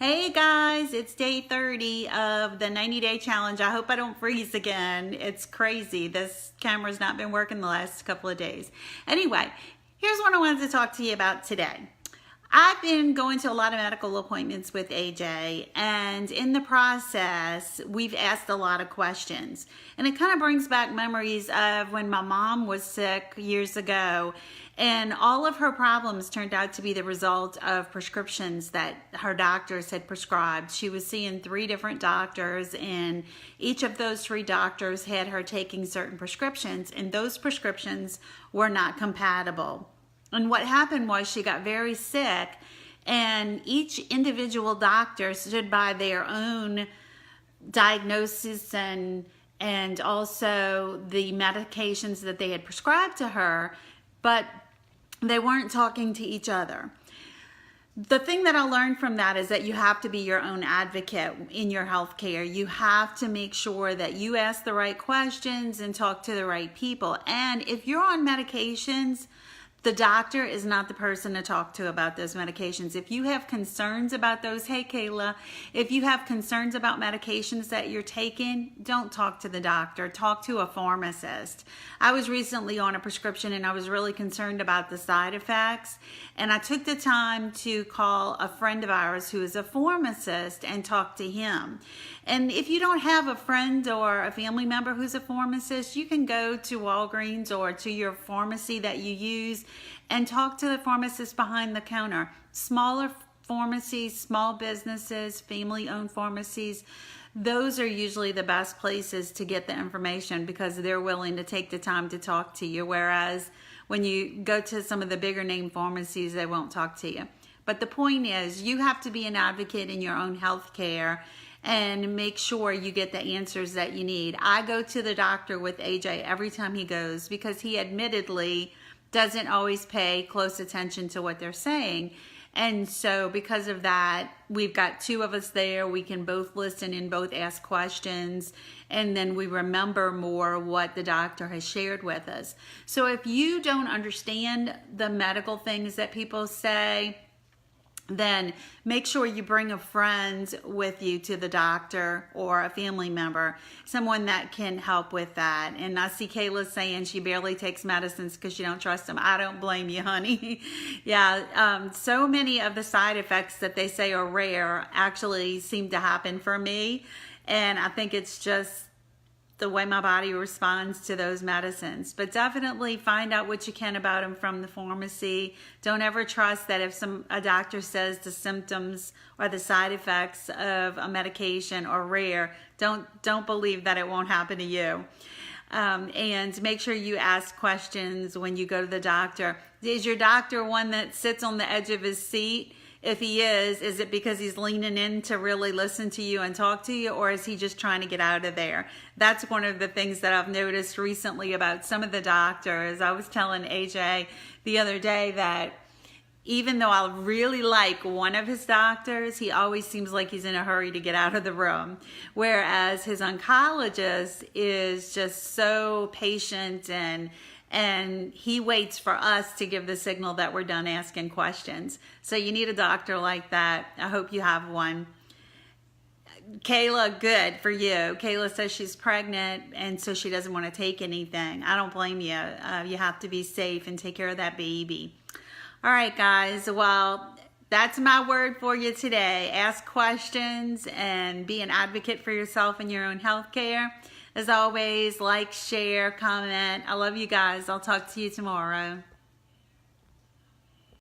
Hey guys, it's day 30 of the 90-day challenge. I hope I don't freeze again. It's crazy. This camera's not been working the last couple of days. Anyway, here's what I wanted to talk to you about today. I've been going to a lot of medical appointments with AJ, and in the process, we've asked a lot of questions. And it kind of brings back memories of when my mom was sick years ago, and all of her problems turned out to be the result of prescriptions that her doctors had prescribed. She was seeing 3 different doctors, and each of those 3 doctors had her taking certain prescriptions, and those prescriptions were not compatible. And what happened was she got very sick, and each individual doctor stood by their own diagnosis and also the medications that they had prescribed to her, but they weren't talking to each other. The thing that I learned from that is that you have to be your own advocate in your healthcare. You have to make sure that you ask the right questions and talk to the right people. And if you're on medications, the doctor is not the person to talk to about those medications. If you have concerns about those, hey Kayla, if you have concerns about medications that you're taking, don't talk to the doctor. Talk to a pharmacist. I was recently on a prescription and I was really concerned about the side effects. And I took the time to call a friend of ours who is a pharmacist and talk to him. And if you don't have a friend or a family member who's a pharmacist, you can go to Walgreens or to your pharmacy that you use and talk to the pharmacist behind the counter. Smaller pharmacies, small businesses, family-owned pharmacies, those are usually the best places to get the information because they're willing to take the time to talk to you. Whereas when you go to some of the bigger name pharmacies, they won't talk to you. But the point is, you have to be an advocate in your own health care and make sure you get the answers that you need. I go to the doctor with AJ every time he goes because he admittedly doesn't always pay close attention to what they're saying. And so because of that, we've got 2 of us there. We can both listen and both ask questions, and then we remember more what the doctor has shared with us. So if you don't understand the medical things that people say, then make sure you bring a friend with you to the doctor or a family member, someone that can help with that. And I see Kayla saying she barely takes medicines because she don't trust them. I don't blame you, honey. Yeah, so many of the side effects that they say are rare actually seem to happen for me. And I think it's just the way my body responds to those medicines. But definitely find out what you can about them from the pharmacy. Don't ever trust that if a doctor says the symptoms or the side effects of a medication are rare, don't believe that it won't happen to you. And make sure you ask questions when you go to the doctor. Is your doctor one that sits on the edge of his seat? If he is it because he's leaning in to really listen to you and talk to you, or is he just trying to get out of there? That's one of the things that I've noticed recently about some of the doctors. I was telling AJ the other day that even though I really like one of his doctors, he always seems like he's in a hurry to get out of the room. Whereas his oncologist is just so patient and he waits for us to give the signal that we're done asking questions. So you need a doctor like that. I hope you have one. Kayla, good for you. Kayla says she's pregnant and so she doesn't want to take anything. I don't blame you. You have to be safe and take care of that baby. All right, guys. Well, that's my word for you today. Ask questions and be an advocate for yourself and your own health care. As always, like, share, comment. I love you guys. I'll talk to you tomorrow.